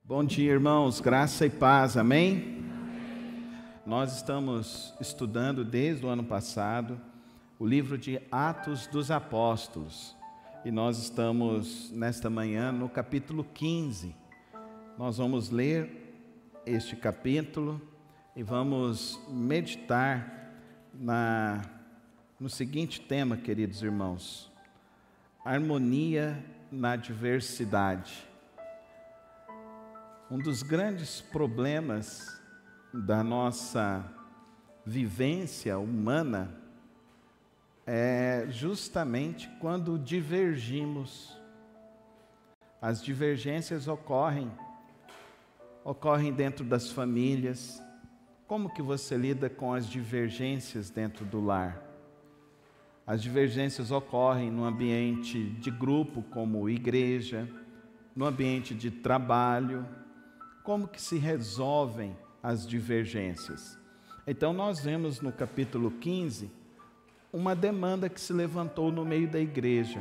Bom dia, irmãos, graça e paz, amém? Nós estamos estudando desde o ano passado o livro de Atos dos Apóstolos e nós estamos nesta manhã no capítulo 15. Nós vamos ler este capítulo e vamos meditar no seguinte tema, queridos irmãos: harmonia na diversidade. Um dos grandes problemas da nossa vivência humana é justamente quando divergimos. As divergências ocorrem dentro das famílias. Como que você lida com as divergências dentro do lar? As divergências ocorrem no ambiente de grupo, como igreja, no ambiente de trabalho. Como que se resolvem as divergências? Então nós vemos no capítulo 15 uma demanda que se levantou no meio da igreja,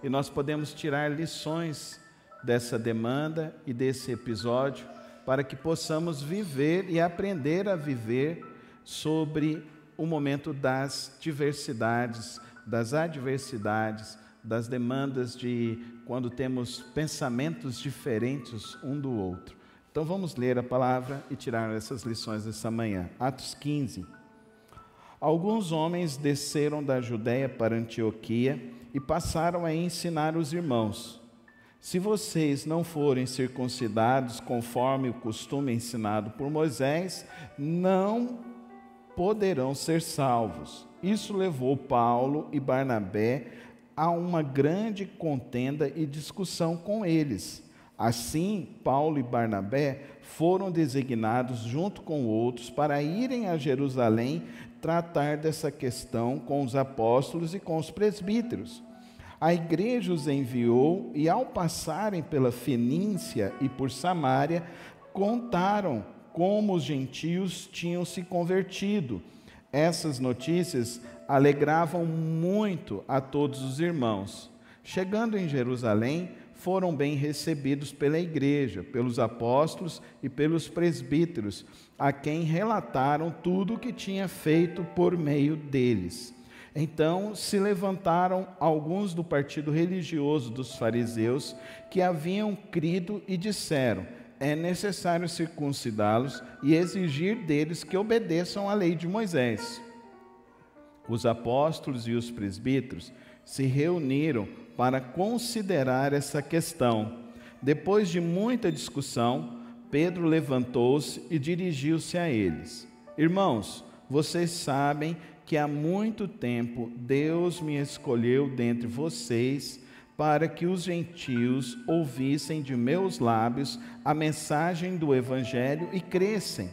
e nós podemos tirar lições dessa demanda e desse episódio para que possamos viver e aprender a viver sobre o momento das diversidades, das adversidades, das demandas de quando temos pensamentos diferentes um do outro. Então vamos ler a palavra e tirar essas lições dessa manhã. Atos 15. Alguns homens desceram da Judéia para Antioquia e passaram a ensinar os irmãos: se vocês não forem circuncidados conforme o costume ensinado por Moisés, não poderão ser salvos. Isso levou Paulo e Barnabé a uma grande contenda e discussão com eles. Assim, Paulo e Barnabé foram designados junto com outros para irem a Jerusalém tratar dessa questão com os apóstolos e com os presbíteros. A igreja os enviou e, ao passarem pela Fenícia e por Samaria, contaram como os gentios tinham se convertido. Essas notícias alegravam muito a todos os irmãos. Chegando em Jerusalém, foram bem recebidos pela igreja, pelos apóstolos e pelos presbíteros, a quem relataram tudo o que tinha feito por meio deles. Então se levantaram alguns do partido religioso dos fariseus que haviam crido e disseram: é necessário circuncidá-los e exigir deles que obedeçam à lei de Moisés. Os apóstolos e os presbíteros se reuniram para considerar essa questão. Depois de muita discussão, Pedro levantou-se e dirigiu-se a eles: irmãos, vocês sabem que há muito tempo Deus me escolheu dentre vocês para que os gentios ouvissem de meus lábios a mensagem do Evangelho e crescem.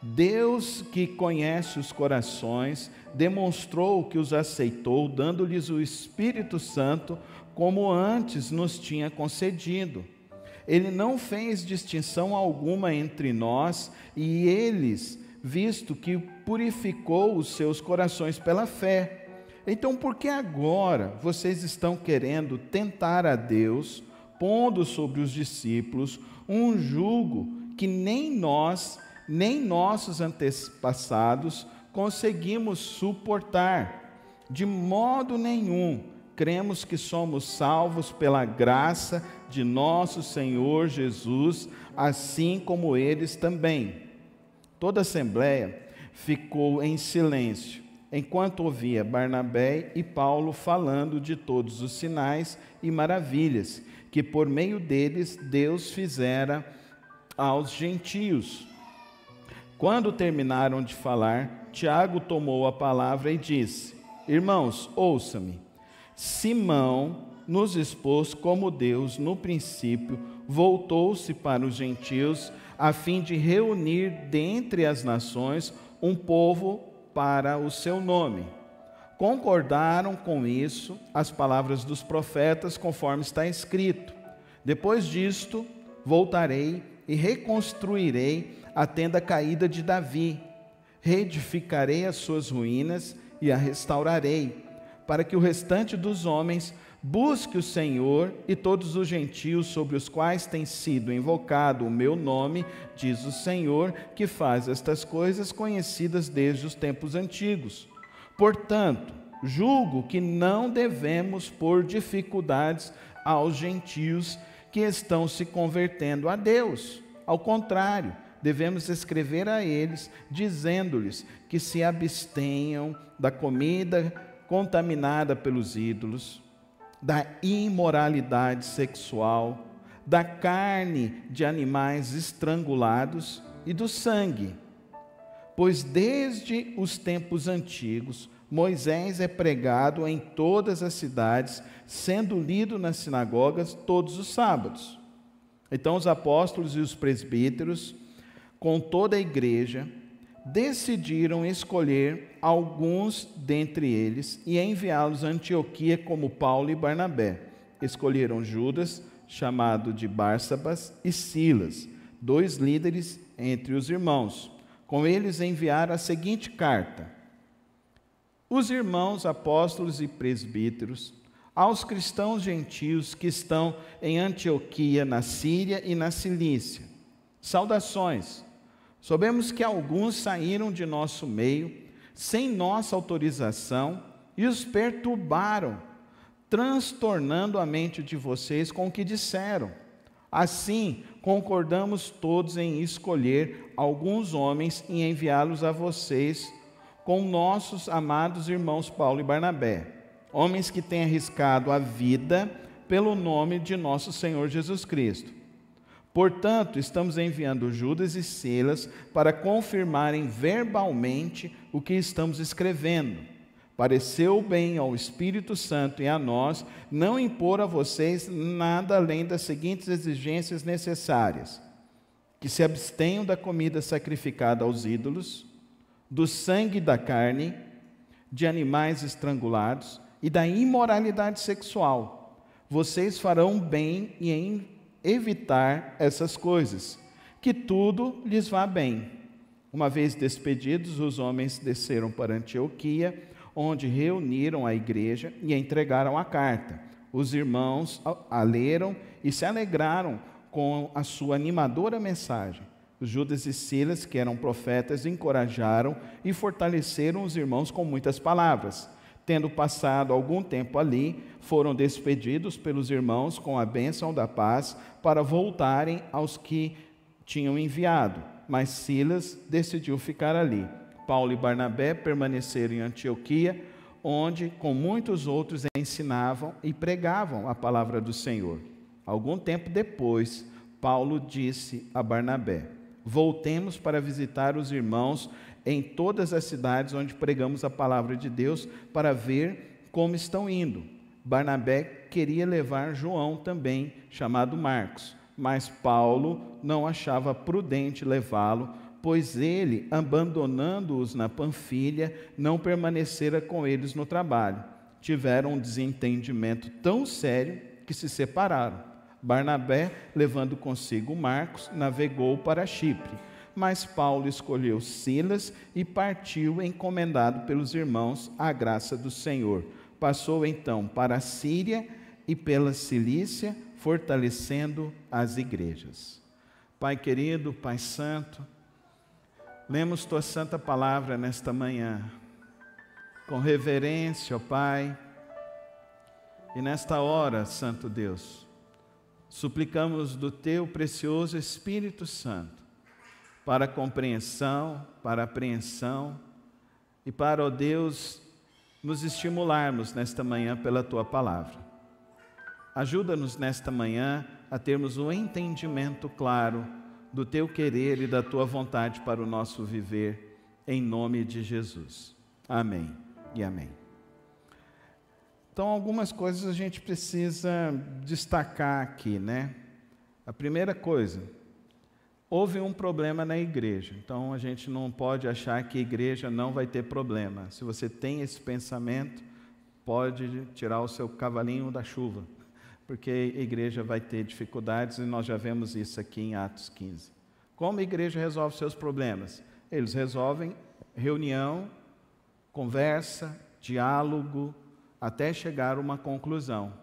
Deus, que conhece os corações, demonstrou que os aceitou, dando-lhes o Espírito Santo, como antes nos tinha concedido. Ele não fez distinção alguma entre nós e eles, visto que purificou os seus corações pela fé. Então, por que agora vocês estão querendo tentar a Deus, pondo sobre os discípulos um jugo que nem nós, nem nossos antepassados conseguimos suportar? De modo nenhum cremos que somos salvos pela graça de nosso Senhor Jesus, assim como eles também. Toda a assembleia ficou em silêncio, enquanto ouvia Barnabé e Paulo falando de todos os sinais e maravilhas que por meio deles Deus fizera aos gentios. Quando terminaram de falar, Tiago tomou a palavra e disse: irmãos, ouçam-me. Simão nos expôs como Deus, no princípio, voltou-se para os gentios, a fim de reunir dentre as nações um povo para o seu nome. Concordaram com isso as palavras dos profetas, conforme está escrito: depois disto, voltarei e reconstruirei a tenda caída de Davi, reedificarei as suas ruínas e a restaurarei, para que o restante dos homens busque o Senhor e todos os gentios sobre os quais tem sido invocado o meu nome, diz o Senhor, que faz estas coisas conhecidas desde os tempos antigos. Portanto, julgo que não devemos pôr dificuldades aos gentios que estão se convertendo a Deus. Ao contrário, devemos escrever a eles, dizendo-lhes que se abstenham da comida contaminada pelos ídolos, da imoralidade sexual, da carne de animais estrangulados e do sangue. Pois desde os tempos antigos, Moisés é pregado em todas as cidades, sendo lido nas sinagogas todos os sábados. Então os apóstolos e os presbíteros, com toda a igreja, decidiram escolher alguns dentre eles e enviá-los a Antioquia como Paulo e Barnabé. Escolheram Judas, chamado de Barsabas, e Silas, 2 líderes entre os irmãos. Com eles enviaram a seguinte carta: os irmãos apóstolos e presbíteros, aos cristãos gentios que estão em Antioquia, na Síria e na Cilícia, saudações. Soubemos que alguns saíram de nosso meio, sem nossa autorização, e os perturbaram, transtornando a mente de vocês com o que disseram. Assim, concordamos todos em escolher alguns homens e enviá-los a vocês com nossos amados irmãos Paulo e Barnabé, homens que têm arriscado a vida pelo nome de nosso Senhor Jesus Cristo. Portanto, estamos enviando Judas e Silas para confirmarem verbalmente o que estamos escrevendo. Pareceu bem ao Espírito Santo e a nós não impor a vocês nada além das seguintes exigências necessárias: que se abstenham da comida sacrificada aos ídolos, do sangue da carne, de animais estrangulados e da imoralidade sexual. Vocês farão bem em evitar essas coisas, que tudo lhes vá bem. Uma vez despedidos, os homens desceram para Antioquia, onde reuniram a igreja e entregaram a carta. Os irmãos a leram e se alegraram com a sua animadora mensagem. Os Judas e Silas, que eram profetas, encorajaram e fortaleceram os irmãos com muitas palavras. Tendo passado algum tempo ali, foram despedidos pelos irmãos com a bênção da paz para voltarem aos que tinham enviado. Mas Silas decidiu ficar ali. Paulo e Barnabé permaneceram em Antioquia, onde com muitos outros ensinavam e pregavam a palavra do Senhor. Algum tempo depois, Paulo disse a Barnabé: voltemos para visitar os irmãos em todas as cidades onde pregamos a palavra de Deus, para ver como estão indo. Barnabé queria levar João também, chamado Marcos, mas Paulo não achava prudente levá-lo, pois ele, abandonando-os na Panfilha, não permanecera com eles no trabalho. Tiveram um desentendimento tão sério que se separaram. Barnabé, levando consigo Marcos, navegou para Chipre. Mas Paulo escolheu Silas e partiu encomendado pelos irmãos à graça do Senhor. Passou então para a Síria e pela Cilícia, fortalecendo as igrejas. Pai querido, Pai santo, lemos tua santa palavra nesta manhã, com reverência, ó Pai, e nesta hora, Santo Deus, suplicamos do teu precioso Espírito Santo, para compreensão, para apreensão e para, ó Deus, nos estimularmos nesta manhã pela Tua Palavra. Ajuda-nos nesta manhã a termos um entendimento claro do Teu querer e da Tua vontade para o nosso viver, em nome de Jesus. Amém e amém. Então, algumas coisas a gente precisa destacar aqui, né? A primeira coisa: houve um problema na igreja, então a gente não pode achar que a igreja não vai ter problema. Se você tem esse pensamento, pode tirar o seu cavalinho da chuva, porque a igreja vai ter dificuldades e nós já vemos isso aqui em Atos 15. Como a igreja resolve seus problemas? Eles resolvem reunião, conversa, diálogo, até chegar a uma conclusão.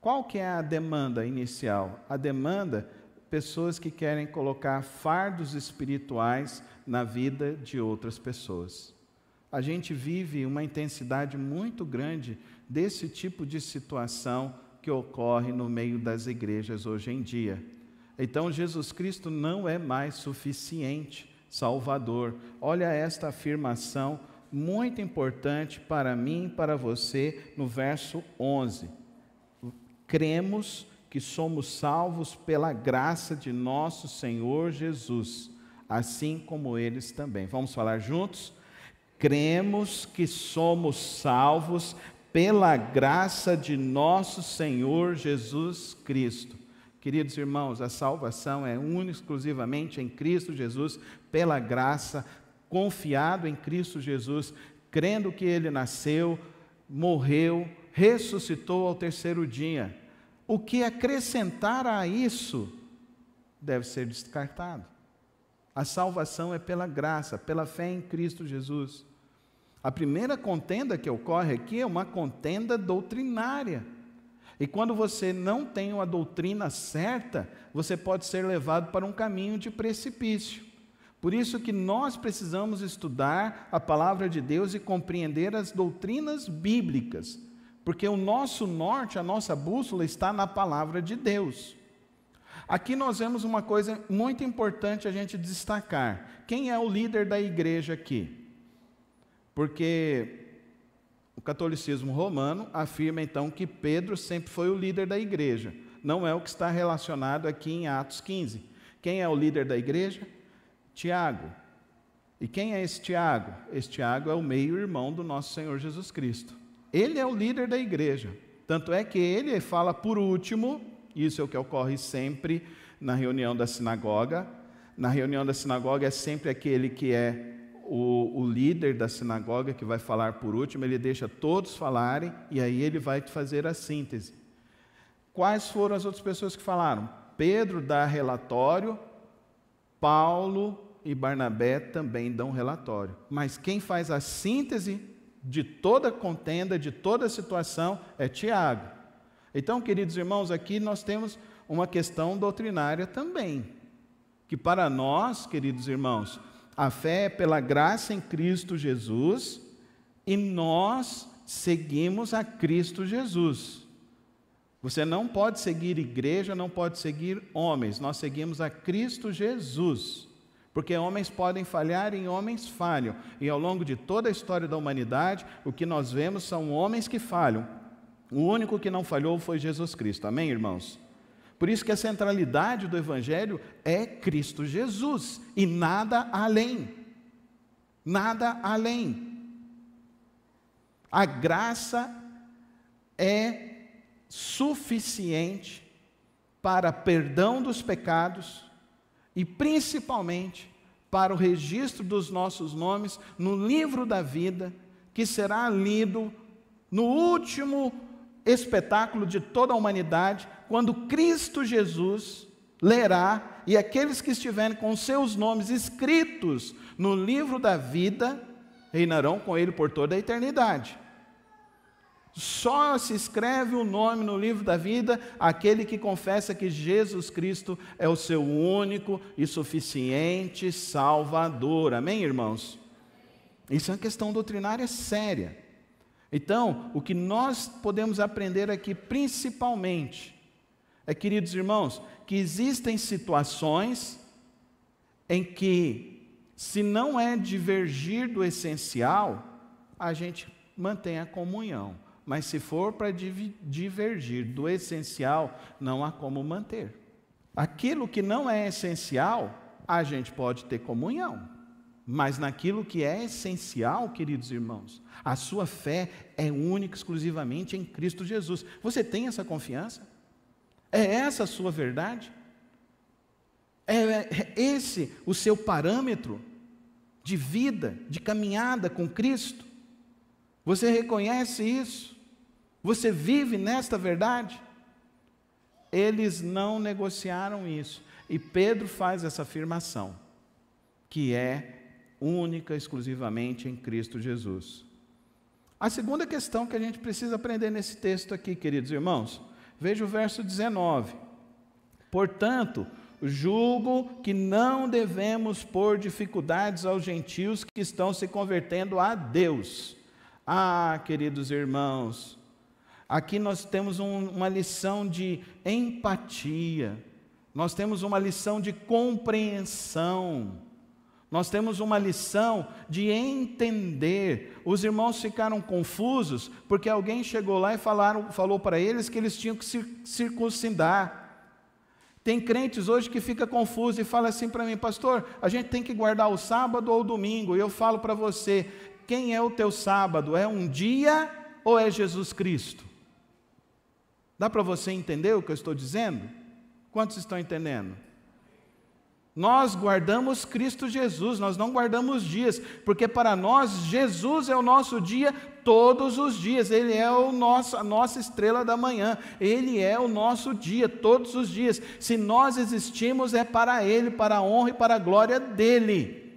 Qual que é a demanda inicial? A demanda, pessoas que querem colocar fardos espirituais na vida de outras pessoas. A gente vive uma intensidade muito grande desse tipo de situação que ocorre no meio das igrejas hoje em dia. Então, Jesus Cristo não é mais suficiente Salvador. Olha esta afirmação muito importante para mim e para você no verso 11. Cremos que somos salvos pela graça de nosso Senhor Jesus, assim como eles também. Vamos falar juntos? Cremos que somos salvos pela graça de nosso Senhor Jesus Cristo. Queridos irmãos, a salvação é única, exclusivamente em Cristo Jesus, pela graça, confiado em Cristo Jesus, crendo que Ele nasceu, morreu, ressuscitou ao terceiro dia. O que acrescentar a isso deve ser descartado. A salvação é pela graça, pela fé em Cristo Jesus. A primeira contenda que ocorre aqui é uma contenda doutrinária. E quando você não tem uma doutrina certa, você pode ser levado para um caminho de precipício. Por isso que nós precisamos estudar a palavra de Deus e compreender as doutrinas bíblicas, porque o nosso norte, a nossa bússola está na palavra de Deus. Aqui nós vemos uma coisa muito importante a gente destacar. Quem é o líder da igreja aqui? Porque o catolicismo romano afirma então que Pedro sempre foi o líder da igreja. Não é o que está relacionado aqui em Atos 15. Quem é o líder da igreja? Tiago. E quem é esse Tiago? Esse Tiago é o meio-irmão do nosso Senhor Jesus Cristo. Ele é o líder da igreja. Tanto é que ele fala por último, isso é o que ocorre sempre na reunião da sinagoga. Na reunião da sinagoga é sempre aquele que é o líder da sinagoga que vai falar por último, ele deixa todos falarem e aí ele vai fazer a síntese. Quais foram as outras pessoas que falaram? Pedro dá relatório, Paulo e Barnabé também dão relatório. Mas quem faz a síntese de toda contenda, de toda situação, é Tiago. Então, queridos irmãos, aqui nós temos uma questão doutrinária também, que para nós, queridos irmãos, a fé é pela graça em Cristo Jesus e nós seguimos a Cristo Jesus. Você não pode seguir igreja, não pode seguir homens, nós seguimos a Cristo Jesus. Porque homens podem falhar e homens falham. E ao longo de toda a história da humanidade, o que nós vemos são homens que falham. O único que não falhou foi Jesus Cristo. Amém, irmãos? Por isso que a centralidade do Evangelho é Cristo Jesus e nada além. Nada além. A graça é suficiente para perdão dos pecados e principalmente para o registro dos nossos nomes no livro da vida, que será lido no último espetáculo de toda a humanidade, quando Cristo Jesus lerá, e aqueles que estiverem com seus nomes escritos no livro da vida, reinarão com Ele por toda a eternidade. Só se escreve o nome no livro da vida aquele que confessa que Jesus Cristo é o seu único e suficiente Salvador. Amém, irmãos? Isso é uma questão doutrinária séria. Então, o que nós podemos aprender aqui principalmente é, queridos irmãos, que existem situações em que, se não é divergir do essencial, a gente mantém a comunhão. Mas se for para divergir do essencial, não há como manter. Aquilo que não é essencial, a gente pode ter comunhão. Mas naquilo que é essencial, queridos irmãos, a sua fé é única, exclusivamente em Cristo Jesus. Você tem essa confiança? É essa a sua verdade? É esse o seu parâmetro de vida, de caminhada com Cristo? Você reconhece isso? Você vive nesta verdade? Eles não negociaram isso. E Pedro faz essa afirmação, que é única, exclusivamente em Cristo Jesus. A segunda questão que a gente precisa aprender nesse texto aqui, queridos irmãos, Veja o verso 19. Portanto, julgo que não devemos pôr dificuldades aos gentios que estão se convertendo a Deus. Ah, queridos irmãos, aqui nós temos uma lição de empatia, nós temos uma lição de compreensão, nós temos uma lição de entender. Os irmãos ficaram confusos porque alguém chegou lá e falou para eles que eles tinham que se circuncidar. Tem crentes hoje que fica confuso e fala assim para mim: pastor, a gente tem que guardar o sábado ou o domingo. E eu falo para você: quem é o teu sábado? É um dia ou é Jesus Cristo? Dá para você entender o que eu estou dizendo? Quantos estão entendendo? Nós guardamos Cristo Jesus, nós não guardamos dias, porque para nós Jesus é o nosso dia todos os dias, Ele é a nossa estrela da manhã, Ele é o nosso dia todos os dias. Se nós existimos é para Ele, para a honra e para a glória dEle.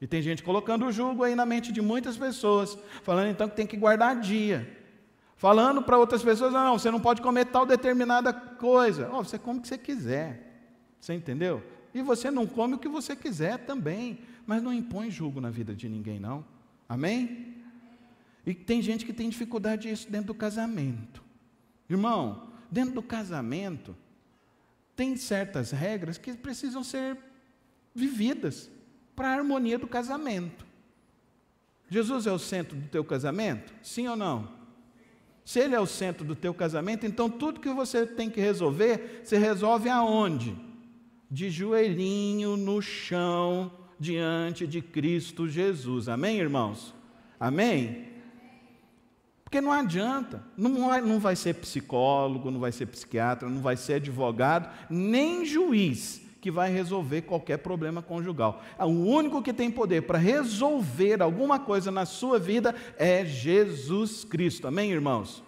E tem gente colocando o jugo aí na mente de muitas pessoas, falando então que tem que guardar dia, falando para outras pessoas: não, você não pode comer tal determinada coisa. Você come o que você quiser, você entendeu? E você não come o que você quiser também, mas não impõe jugo na vida de ninguém, não. Amém? E tem gente que tem dificuldade disso dentro do casamento. Irmão, dentro do casamento, tem certas regras que precisam ser vividas para a harmonia do casamento. Jesus é o centro do teu casamento? Sim ou não? Se Ele é o centro do teu casamento, então tudo que você tem que resolver, você resolve aonde? De joelhinho no chão, diante de Cristo Jesus. Amém, irmãos? Amém? Porque não adianta, não vai ser psicólogo, não vai ser psiquiatra, não vai ser advogado, nem juiz que vai resolver qualquer problema conjugal. O único que tem poder para resolver alguma coisa na sua vida é Jesus Cristo. Amém, irmãos?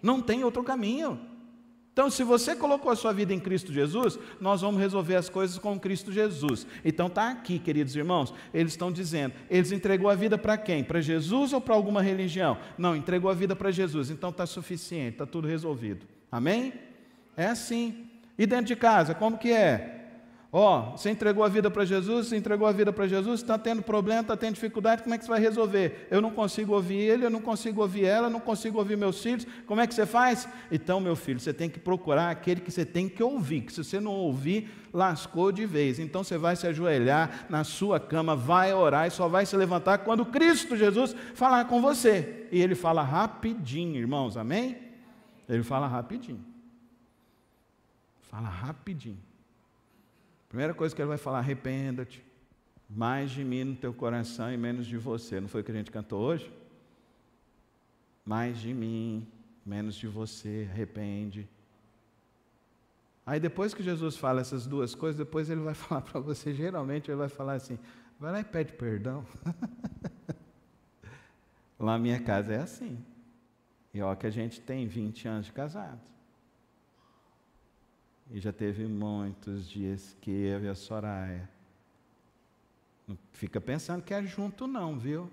Não tem outro caminho. Então, se você colocou a sua vida em Cristo Jesus, nós vamos resolver as coisas com Cristo Jesus. Então, está aqui, queridos irmãos, eles estão dizendo, eles entregou a vida para quem? Para Jesus ou para alguma religião? Não, entregou a vida para Jesus, então está suficiente, está tudo resolvido. Amém? É assim. E dentro de casa, como que é? Você entregou a vida para Jesus, está tendo problema, está tendo dificuldade, como é que você vai resolver? Eu não consigo ouvir ele, eu não consigo ouvir ela, eu não consigo ouvir meus filhos, como é que você faz? Então, meu filho, você tem que procurar aquele que você tem que ouvir, que se você não ouvir, lascou de vez. Então você vai se ajoelhar na sua cama, vai orar e só vai se levantar quando Cristo Jesus falar com você. E Ele fala rapidinho, irmãos, amém? Ele fala rapidinho. Fala rapidinho. Primeira coisa que Ele vai falar: arrependa-te, mais de mim no teu coração e menos de você. Não foi o que a gente cantou hoje? Mais de mim, menos de você, arrepende. Aí depois que Jesus fala essas duas coisas, depois Ele vai falar para você, geralmente Ele vai falar assim: vai lá e pede perdão. Lá na minha casa é assim. E ó, que a gente tem 20 anos de casado. E já teve muitos dias que eu e a Soraya, não fica pensando que é junto não, viu?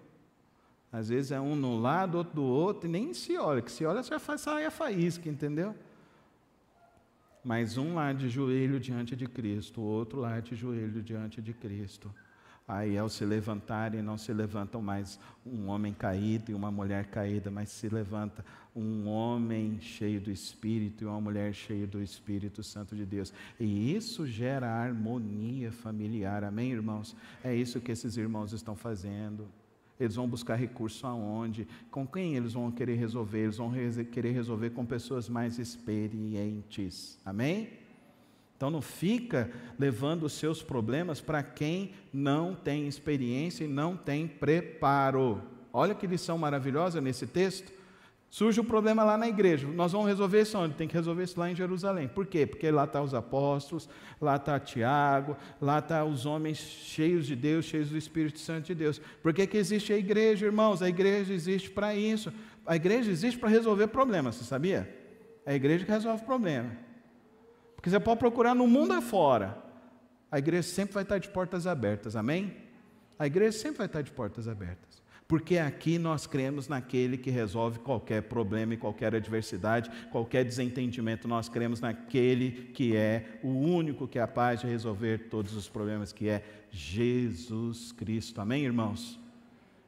Às vezes é um no lado, outro do outro, e nem se olha, que se olha só sai a faísca, entendeu? Mas um lá de joelho diante de Cristo, o outro lá de joelho diante de Cristo. Aí ao se levantarem, não se levantam mais um homem caído e uma mulher caída, mas se levanta um homem cheio do Espírito e uma mulher cheia do Espírito Santo de Deus. E isso gera harmonia familiar, amém, irmãos? É isso que esses irmãos estão fazendo. Eles vão buscar recurso aonde? Com quem eles vão querer resolver? Eles vão querer resolver com pessoas mais experientes, amém? Então não fica levando os seus problemas para quem não tem experiência e não tem preparo. Olha que lição maravilhosa nesse texto. Surge o problema lá na igreja, nós vamos resolver isso onde? Tem que resolver isso lá em Jerusalém. Por quê? Porque lá estão os apóstolos, lá está Tiago, lá estão os homens cheios de Deus, cheios do Espírito Santo de Deus. Por que existe a igreja, irmãos? A igreja existe para isso. A igreja existe para resolver problemas, você sabia? É a igreja que resolve problema. Porque você pode procurar no mundo afora, a igreja sempre vai estar de portas abertas, amém? A igreja sempre vai estar de portas abertas. Porque aqui nós cremos naquele que resolve qualquer problema e qualquer adversidade, qualquer desentendimento. Nós cremos naquele que é o único que é capaz de resolver todos os problemas, que é Jesus Cristo. Amém, irmãos?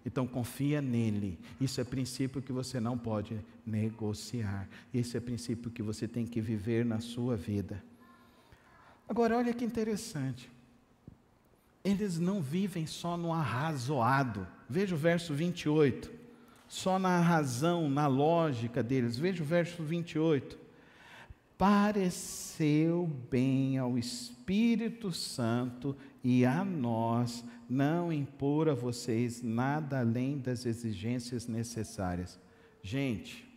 Então confia nele. Isso é princípio que você não pode negociar. Esse é princípio que você tem que viver na sua vida. Agora, olha que interessante. Eles não vivem só no arrazoado. Veja o verso 28. Só na razão, na lógica deles. Veja o verso 28. Pareceu bem ao Espírito Santo e a nós não impor a vocês nada além das exigências necessárias. Gente,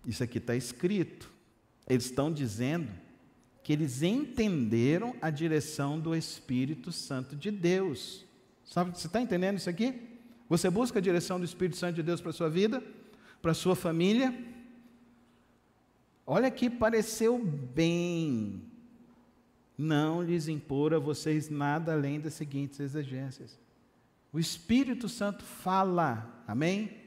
isso aqui está escrito. Eles estão dizendo que eles entenderam a direção do Espírito Santo de Deus. Sabe, você está entendendo isso aqui? Você busca a direção do Espírito Santo de Deus para a sua vida? Para a sua família? Olha aqui, pareceu bem não lhes impor a vocês nada além das seguintes exigências. O Espírito Santo fala, amém?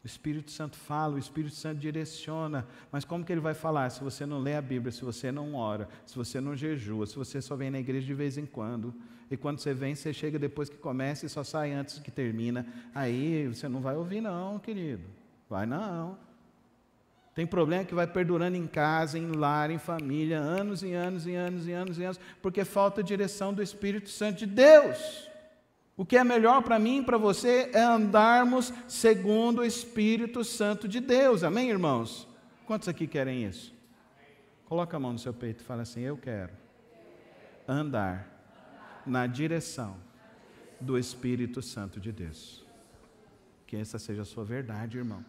O Espírito Santo fala, o Espírito Santo direciona, mas como que ele vai falar se você não lê a Bíblia, se você não ora, se você não jejua, se você só vem na igreja de vez em quando, e quando você vem, você chega depois que começa e só sai antes que termina, aí você não vai ouvir não, querido, vai não. Tem problema que vai perdurando em casa, em lar, em família, anos e anos e anos e anos e anos, porque falta direção do Espírito Santo de Deus. O que é melhor para mim e para você é andarmos segundo o Espírito Santo de Deus. Amém, irmãos? Quantos aqui querem isso? Coloca a mão no seu peito e fala assim: eu quero andar na direção do Espírito Santo de Deus. Que essa seja a sua verdade, irmão.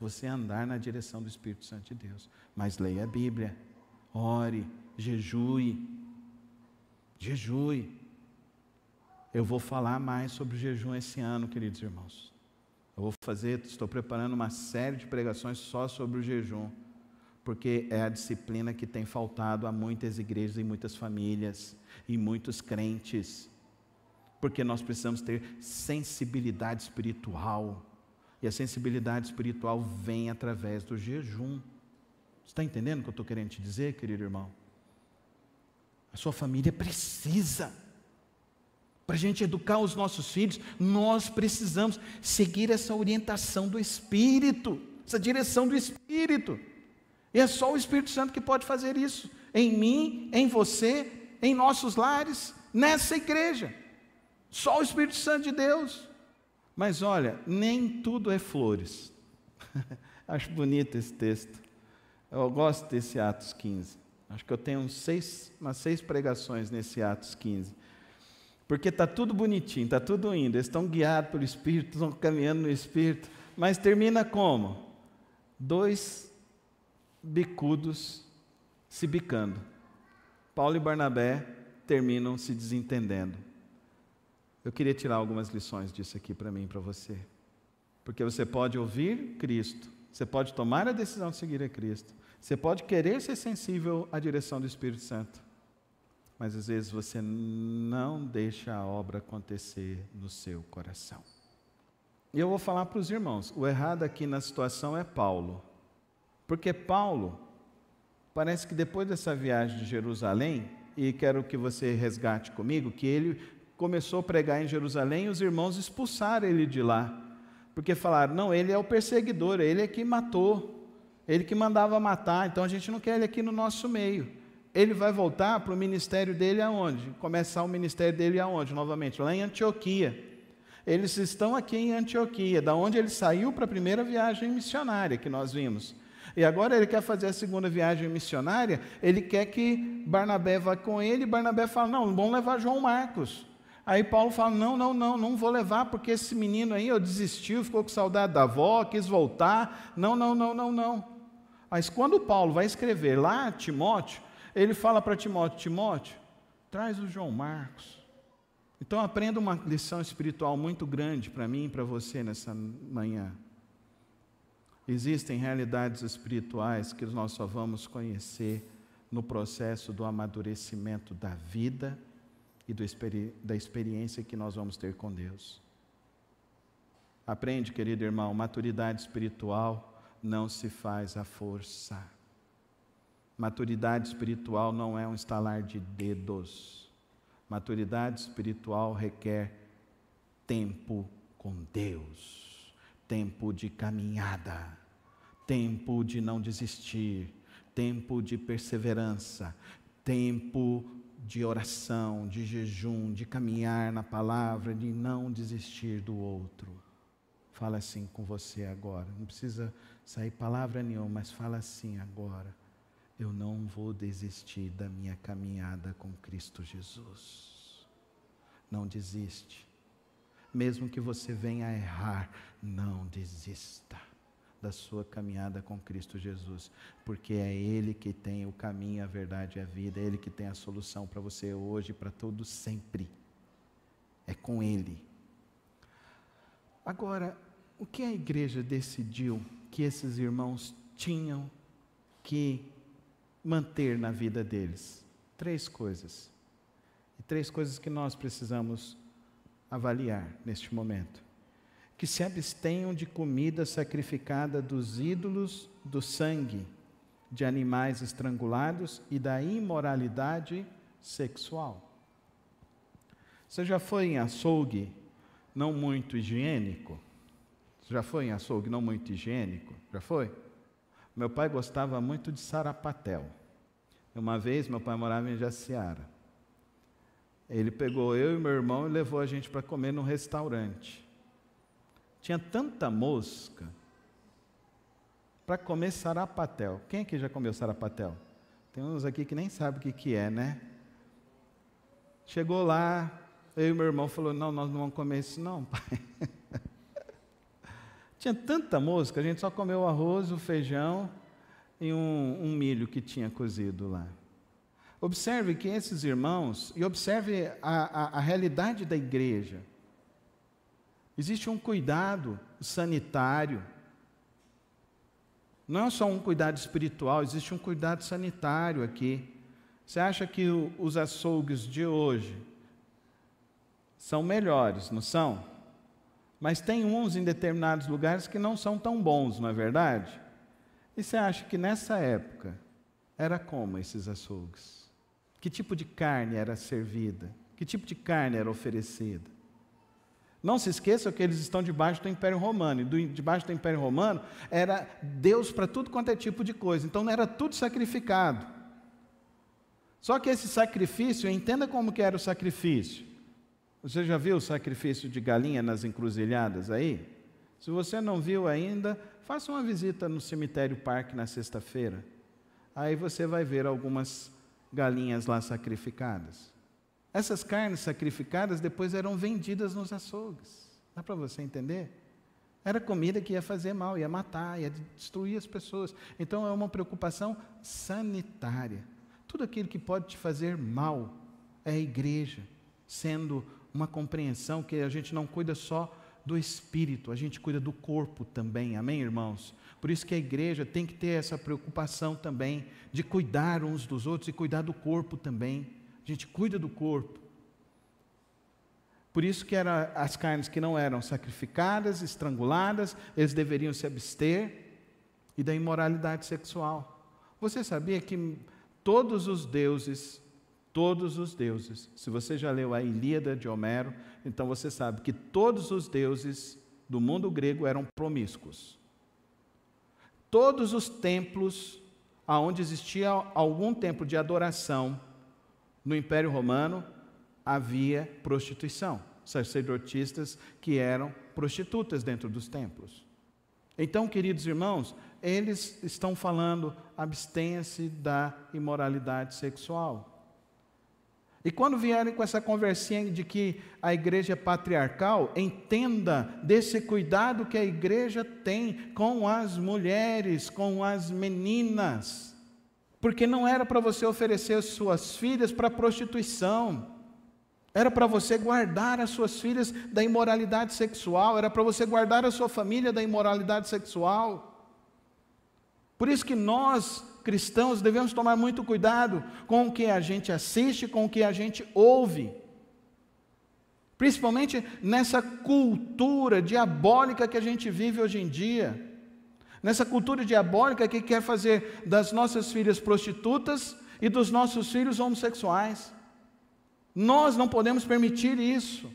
Você andar na direção do Espírito Santo de Deus. Mas leia a Bíblia, ore, jejue. Jejue. Eu vou falar mais sobre o jejum esse ano, queridos irmãos. Estou preparando uma série de pregações só sobre o jejum, porque é a disciplina que tem faltado a muitas igrejas e muitas famílias, e muitos crentes, porque nós precisamos ter sensibilidade espiritual, e a sensibilidade espiritual vem através do jejum. Você está entendendo o que eu estou querendo te dizer, querido irmão? A sua família precisa. Para a gente educar os nossos filhos, nós precisamos seguir essa orientação do Espírito, essa direção do Espírito. E é só o Espírito Santo que pode fazer isso, em mim, em você, em nossos lares, nessa igreja. Só o Espírito Santo de Deus. Mas olha, nem tudo é flores. Acho bonito esse texto. Eu gosto desse Atos 15. Acho que eu tenho umas 6 pregações nesse Atos 15. Porque está tudo bonitinho, está tudo indo, eles estão guiados pelo Espírito, estão caminhando no Espírito, mas termina como? 2 bicudos se bicando. Paulo e Barnabé terminam se desentendendo. Eu queria tirar algumas lições disso aqui para mim e para você. Porque você pode ouvir Cristo, você pode tomar a decisão de seguir a Cristo, você pode querer ser sensível à direção do Espírito Santo, mas às vezes você não deixa a obra acontecer no seu coração. E eu vou falar para os irmãos, o errado aqui na situação é Paulo. Porque Paulo, parece que depois dessa viagem de Jerusalém, e quero que você resgate comigo, que ele começou a pregar em Jerusalém e os irmãos expulsaram ele de lá. Porque falaram, não, ele é o perseguidor, ele é que matou, ele que mandava matar, então a gente não quer ele aqui no nosso meio. Ele vai voltar para o ministério dele aonde? Começar o ministério dele aonde? Novamente, lá em Antioquia. Eles estão aqui em Antioquia, da onde ele saiu para a primeira viagem missionária que nós vimos. E agora ele quer fazer a segunda viagem missionária, ele quer que Barnabé vá com ele, e Barnabé fala, não, vamos levar João Marcos. Aí Paulo fala, não vou levar, porque esse menino aí desistiu, ficou com saudade da avó, quis voltar, não. Mas quando Paulo vai escrever lá a Timóteo, ele fala para Timóteo, traz o João Marcos. Então aprenda uma lição espiritual muito grande para mim e para você nessa manhã. Existem realidades espirituais que nós só vamos conhecer no processo do amadurecimento da vida e da experiência que nós vamos ter com Deus. Aprende, querido irmão, maturidade espiritual não se faz à força. Maturidade espiritual não é um estalar de dedos. Maturidade espiritual requer tempo com Deus, tempo de caminhada, tempo de não desistir, tempo de perseverança, tempo de oração, de jejum, de caminhar na palavra, de não desistir do outro. Fala assim com você agora, não precisa sair palavra nenhuma, mas fala assim agora: eu não vou desistir da minha caminhada com Cristo Jesus. Não desiste. Mesmo que você venha a errar, não desista da sua caminhada com Cristo Jesus, porque é Ele que tem o caminho, a verdade e a vida, é Ele que tem a solução para você hoje e para todo sempre. É com Ele. Agora, o que a igreja decidiu que esses irmãos tinham que manter na vida deles? 3 coisas. E 3 coisas que nós precisamos avaliar neste momento. Que se abstenham de comida sacrificada dos ídolos, do sangue de animais estrangulados e da imoralidade sexual. Você já foi em açougue não muito higiênico? Já foi em açougue não muito higiênico? Já foi? Meu pai gostava muito de sarapatel. Uma vez, meu pai morava em Jaciara. Ele pegou eu e meu irmão e levou a gente para comer num restaurante. Tinha tanta mosca para comer sarapatel. Quem aqui já comeu sarapatel? Tem uns aqui que nem sabem o que é, né? Chegou lá, eu e meu irmão falou: não, nós não vamos comer isso não, pai. Tinha tanta mosca, a gente só comeu o arroz, o feijão e um milho que tinha cozido lá. Observe que esses irmãos, e observe a realidade da igreja. Existe um cuidado sanitário. Não é só um cuidado espiritual, existe um cuidado sanitário aqui. Você acha que os açougues de hoje são melhores, não são? Mas tem uns em determinados lugares que não são tão bons, não é verdade? E você acha que nessa época era como esses açougues? Que tipo de carne era servida? Que tipo de carne era oferecida? Não se esqueçam que eles estão debaixo do Império Romano, e debaixo do Império Romano era Deus para tudo quanto é tipo de coisa, então não era tudo sacrificado. Só que esse sacrifício, entenda como que era o sacrifício. Você já viu o sacrifício de galinha nas encruzilhadas aí? Se você não viu ainda, faça uma visita no cemitério parque na sexta-feira. Aí você vai ver algumas galinhas lá sacrificadas. Essas carnes sacrificadas depois eram vendidas nos açougues. Dá para você entender? Era comida que ia fazer mal, ia matar, ia destruir as pessoas. Então é uma preocupação sanitária. Tudo aquilo que pode te fazer mal é a igreja, sendo uma compreensão que a gente não cuida só do espírito, a gente cuida do corpo também, amém, irmãos? Por isso que a igreja tem que ter essa preocupação também, de cuidar uns dos outros e cuidar do corpo também. A gente cuida do corpo. Por isso que as carnes que não eram sacrificadas, estranguladas, eles deveriam se abster, e da imoralidade sexual. Você sabia que todos os deuses, se você já leu a Ilíada de Homero, então você sabe que todos os deuses do mundo grego eram promíscuos. Todos os templos, aonde existia algum templo de adoração no Império Romano, havia prostituição, sacerdotisas que eram prostitutas dentro dos templos. Então, queridos irmãos, eles estão falando: abstenha-se da imoralidade sexual. E quando vierem com essa conversinha de que a igreja é patriarcal, entenda desse cuidado que a igreja tem com as mulheres, com as meninas. Porque não era para você oferecer as suas filhas para prostituição. Era para você guardar as suas filhas da imoralidade sexual. Era para você guardar a sua família da imoralidade sexual. Por isso que nós, cristãos, devemos tomar muito cuidado com o que a gente assiste, com o que a gente ouve. Principalmente nessa cultura diabólica que a gente vive hoje em dia. Nessa cultura diabólica que quer fazer das nossas filhas prostitutas e dos nossos filhos homossexuais. Nós não podemos permitir isso.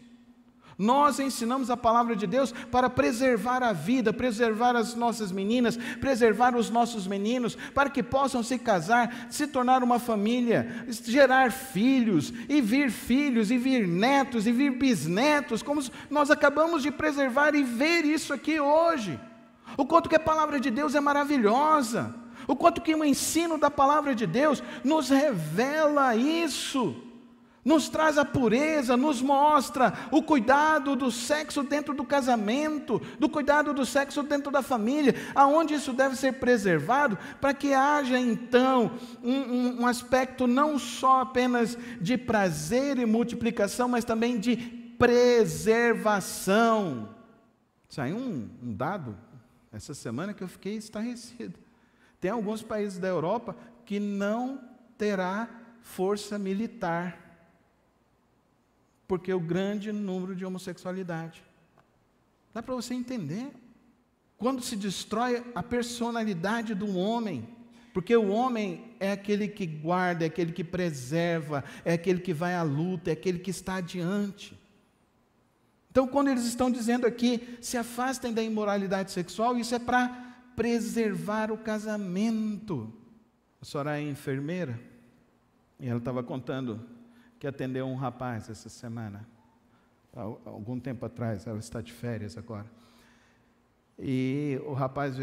Nós ensinamos a palavra de Deus para preservar a vida, preservar as nossas meninas, preservar os nossos meninos, para que possam se casar, se tornar uma família, gerar filhos, e vir netos, e vir bisnetos, como nós acabamos de preservar e ver isso aqui hoje. O quanto que a palavra de Deus é maravilhosa, o quanto que o ensino da palavra de Deus nos revela isso. Nos traz a pureza, nos mostra o cuidado do sexo dentro do casamento, do cuidado do sexo dentro da família, aonde isso deve ser preservado, para que haja então um aspecto não só apenas de prazer e multiplicação, mas também de preservação. Saiu um dado essa semana que eu fiquei estarrecido. Tem alguns países da Europa que não terá força militar, porque o grande número de homossexualidade. Dá para você entender? Quando se destrói a personalidade do homem, porque o homem é aquele que guarda, é aquele que preserva, é aquele que vai à luta, é aquele que está adiante. Então, quando eles estão dizendo aqui, se afastem da imoralidade sexual, isso é para preservar o casamento. A senhora é enfermeira, e ela estava contando que atendeu um rapaz essa semana, há algum tempo atrás, ela está de férias agora, e o rapaz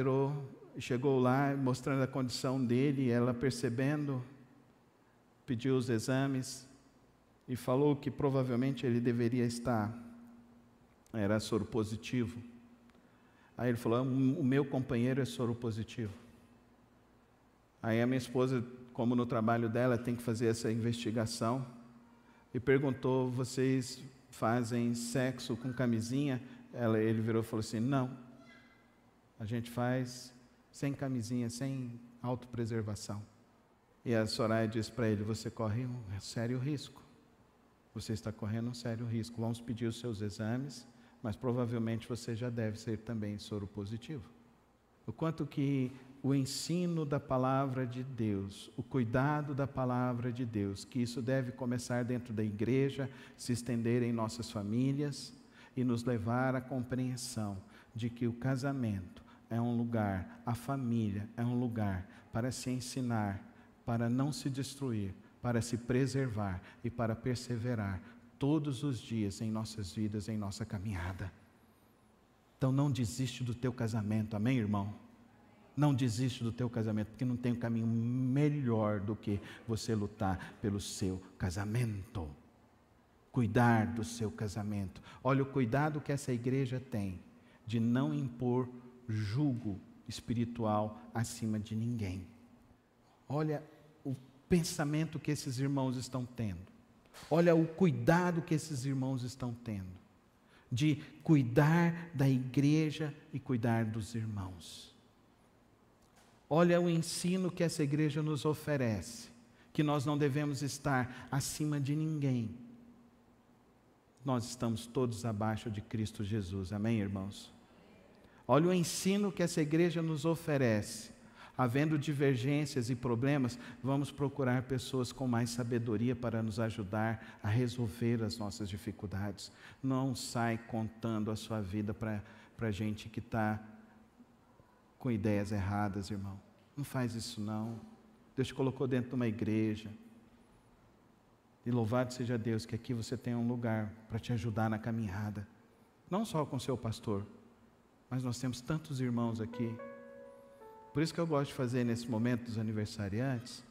chegou lá mostrando a condição dele, ela percebendo, pediu os exames, e falou que provavelmente ele deveria estar, era soro positivo. Aí ele falou, o meu companheiro é soro positivo. Aí a minha esposa, como no trabalho dela, tem que fazer essa investigação, e perguntou, vocês fazem sexo com camisinha? Ele virou e falou assim, não, a gente faz sem camisinha, sem autopreservação. E a Soraya disse para ele, você corre um sério risco, você está correndo um sério risco, vamos pedir os seus exames, mas provavelmente você já deve ser também soro positivo. O quanto que o ensino da palavra de Deus, o cuidado da palavra de Deus, que isso deve começar dentro da igreja, se estender em nossas famílias e nos levar à compreensão de que o casamento é um lugar, a família é um lugar para se ensinar, para não se destruir, para se preservar e para perseverar todos os dias em nossas vidas, em nossa caminhada. Então não desiste do teu casamento, amém, irmão? Não desiste do teu casamento, porque não tem um caminho melhor do que você lutar pelo seu casamento. Cuidar do seu casamento. Olha o cuidado que essa igreja tem de não impor jugo espiritual acima de ninguém. Olha o pensamento que esses irmãos estão tendo. Olha o cuidado que esses irmãos estão tendo de cuidar da igreja e cuidar dos irmãos. Olha o ensino que essa igreja nos oferece, que nós não devemos estar acima de ninguém. Nós estamos todos abaixo de Cristo Jesus, amém, irmãos? Olha o ensino que essa igreja nos oferece. Havendo divergências e problemas, vamos procurar pessoas com mais sabedoria para nos ajudar a resolver as nossas dificuldades. Não sai contando a sua vida para gente que está com ideias erradas, irmão. Não faz isso não. Deus te colocou dentro de uma igreja. E louvado seja Deus que aqui você tem um lugar para te ajudar na caminhada. Não só com seu pastor, mas nós temos tantos irmãos aqui. Por isso que eu gosto de fazer nesse momento dos aniversariantes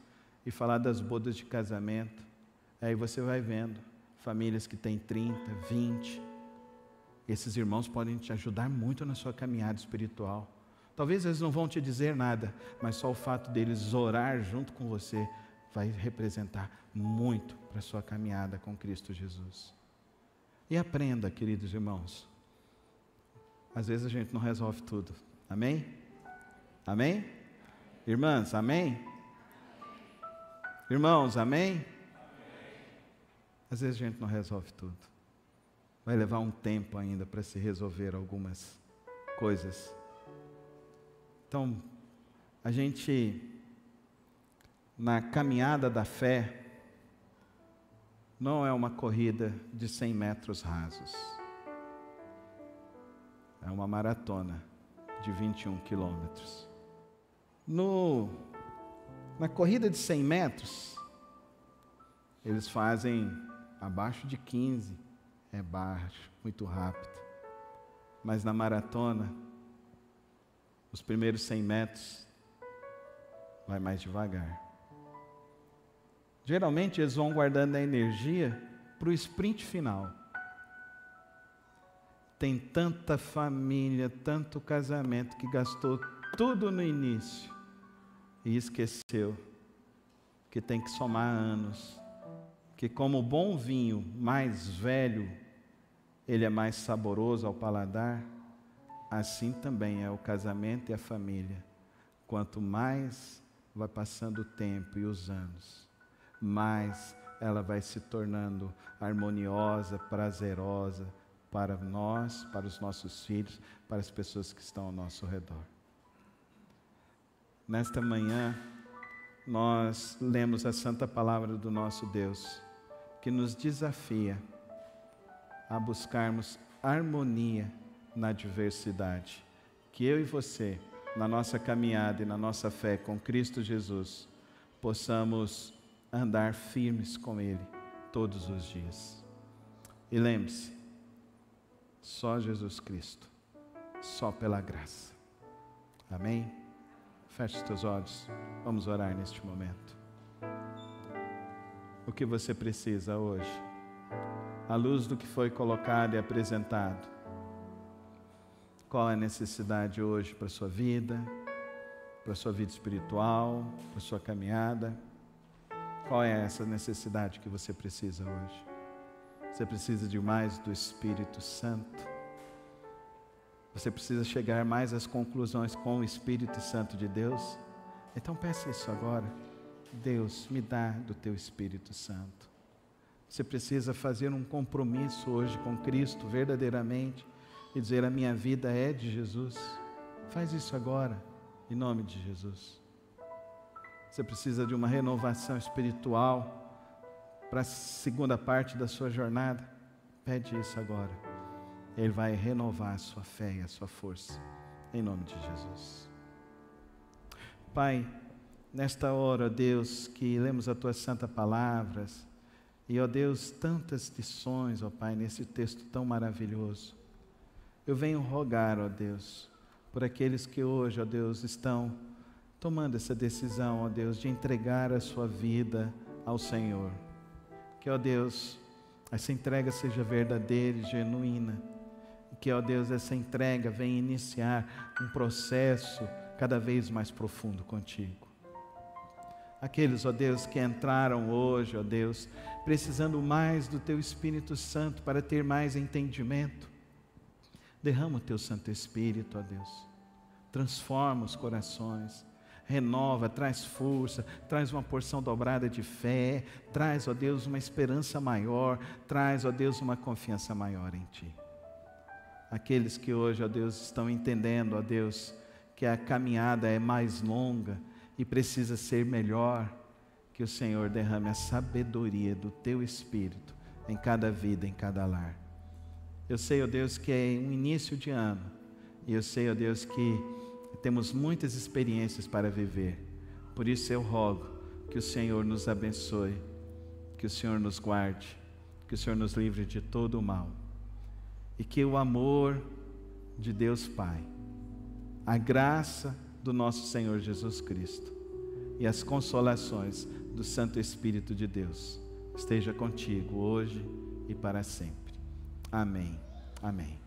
e falar das bodas de casamento. Aí você vai vendo famílias que têm 30, 20. Esses irmãos podem te ajudar muito na sua caminhada espiritual. Talvez eles não vão te dizer nada, mas só o fato deles orar junto com você vai representar muito para a sua caminhada com Cristo Jesus. E aprenda, queridos irmãos. Às vezes a gente não resolve tudo. Amém? Amém? Irmãs, amém? Irmãos, amém? Às vezes a gente não resolve tudo. vai levar um tempo ainda para se resolver algumas coisas. Então, a gente, na caminhada da fé, não é uma corrida de 100 metros rasos. É uma maratona de 21 quilômetros. Na corrida de 100 metros, eles fazem abaixo de 15, é baixo, muito rápido. Mas na maratona, os primeiros 100 metros, vai mais devagar. Geralmente eles vão guardando a energia para o sprint final. Tem tanta família, tanto casamento que gastou tudo no início e esqueceu que tem que somar anos. Que como bom vinho mais velho, ele é mais saboroso ao paladar, assim também é o casamento e a família. Quanto mais vai passando o tempo e os anos, mais ela vai se tornando harmoniosa, prazerosa para nós, para os nossos filhos, para as pessoas que estão ao nosso redor. Nesta manhã, nós lemos a santa palavra do nosso Deus, que nos desafia a buscarmos harmonia na diversidade. Que eu e você, na nossa caminhada e na nossa fé com Cristo Jesus, possamos andar firmes com Ele todos os dias. E lembre-se, só Jesus Cristo, só pela graça. Amém? Feche os teus olhos, vamos orar neste momento. O que você precisa hoje? À luz do que foi colocado e apresentado, qual é a necessidade hoje para a sua vida, para a sua vida espiritual, para a sua caminhada? Qual é essa necessidade que você precisa hoje? Você precisa de mais do Espírito Santo? Você precisa chegar mais às conclusões com o Espírito Santo de Deus? Então peça isso agora. Deus, me dá do teu Espírito Santo. Você precisa fazer um compromisso hoje com Cristo verdadeiramente e dizer: a minha vida é de Jesus. Faz isso agora, em nome de Jesus. Você precisa de uma renovação espiritual para a segunda parte da sua jornada? Pede isso agora. Ele vai renovar a sua fé e a sua força, em nome de Jesus. Pai, nesta hora, ó Deus, que lemos as tuas santas palavras, e ó Deus, tantas lições, ó Pai, nesse texto tão maravilhoso, eu venho rogar, ó Deus, por aqueles que hoje, ó Deus, estão tomando essa decisão, ó Deus, de entregar a sua vida ao Senhor. Que, ó Deus, essa entrega seja verdadeira e genuína. E que, ó Deus, essa entrega venha iniciar um processo cada vez mais profundo contigo. Aqueles, ó Deus, que entraram hoje, ó Deus, precisando mais do teu Espírito Santo para ter mais entendimento, derrama o teu Santo Espírito, ó Deus. Transforma os corações. Renova, traz força, traz uma porção dobrada de fé, traz, ó Deus, uma esperança maior, traz, ó Deus, uma confiança maior em Ti. Aqueles que hoje, ó Deus, estão entendendo, ó Deus, que a caminhada é mais longa e precisa ser melhor, que o Senhor derrame a sabedoria do Teu Espírito em cada vida, em cada lar. Eu sei, ó Deus, que é um início de ano, e eu sei, ó Deus, que temos muitas experiências para viver. Por isso eu rogo que o Senhor nos abençoe, que o Senhor nos guarde, que o Senhor nos livre de todo o mal. E que o amor de Deus Pai, a graça do nosso Senhor Jesus Cristo e as consolações do Santo Espírito de Deus esteja contigo hoje e para sempre. Amém. Amém.